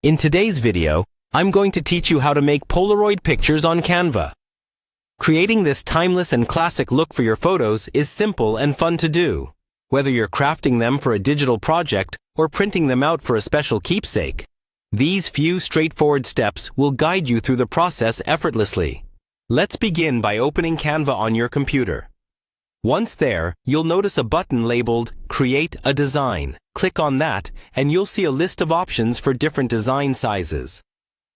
In today's video, I'm going to teach you how to make Polaroid pictures on Canva. Creating this timeless and classic look for your photos is simple and fun to do, whether you're crafting them for a digital project or printing them out for a special keepsake. These few straightforward steps will guide you through the process effortlessly. Let's begin by opening Canva on your computer. Once there, you'll notice a button labeled Create a Design. Click on that, and you'll see a list of options for different design sizes.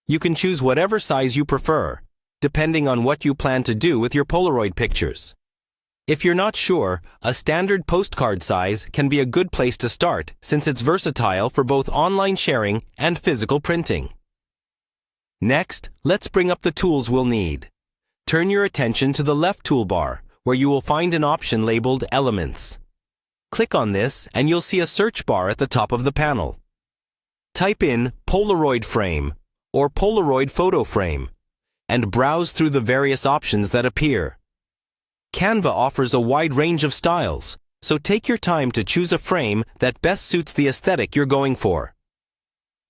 You can choose whatever size you prefer, depending on what you plan to do with your Polaroid pictures. If you're not sure, a standard postcard size can be a good place to start since it's versatile for both online sharing and physical printing. Next, let's bring up the tools we'll need. Turn your attention to the left toolbar, where you will find an option labeled Elements. Click on this and you'll see a search bar at the top of the panel. Type in Polaroid frame or Polaroid photo frame and browse through the various options that appear. Canva offers a wide range of styles, so take your time to choose a frame that best suits the aesthetic you're going for.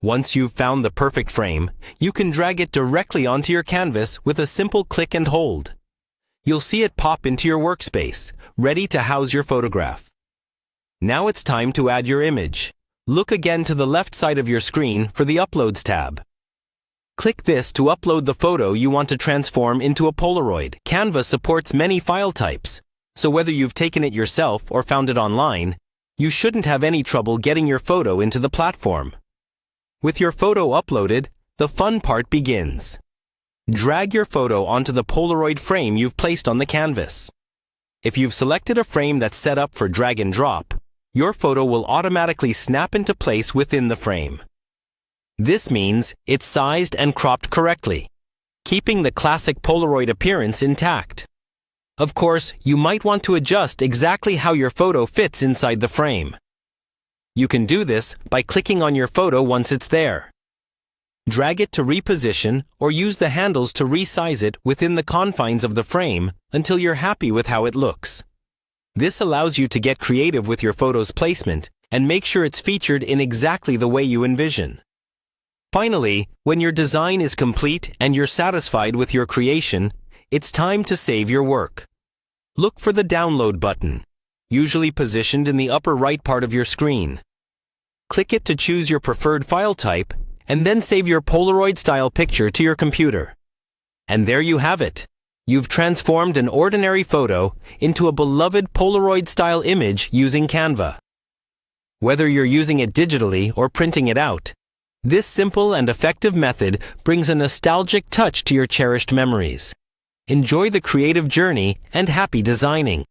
Once you've found the perfect frame, you can drag it directly onto your canvas with a simple click and hold. You'll see it pop into your workspace, ready to house your photograph. Now it's time to add your image. Look again to the left side of your screen for the Uploads tab. Click this to upload the photo you want to transform into a Polaroid. Canva supports many file types, so whether you've taken it yourself or found it online, you shouldn't have any trouble getting your photo into the platform. With your photo uploaded, the fun part begins. Drag your photo onto the Polaroid frame you've placed on the canvas. If you've selected a frame that's set up for drag and drop, your photo will automatically snap into place within the frame. This means it's sized and cropped correctly, keeping the classic Polaroid appearance intact. Of course, you might want to adjust exactly how your photo fits inside the frame. You can do this by clicking on your photo once it's there. Drag it to reposition or use the handles to resize it within the confines of the frame until you're happy with how it looks. This allows you to get creative with your photo's placement and make sure it's featured in exactly the way you envision. Finally, when your design is complete and you're satisfied with your creation, it's time to save your work. Look for the Download button, usually positioned in the upper right part of your screen. Click it to choose your preferred file type and then save your Polaroid-style picture to your computer. And there you have it. You've transformed an ordinary photo into a beloved Polaroid-style image using Canva. Whether you're using it digitally or printing it out, this simple and effective method brings a nostalgic touch to your cherished memories. Enjoy the creative journey and happy designing.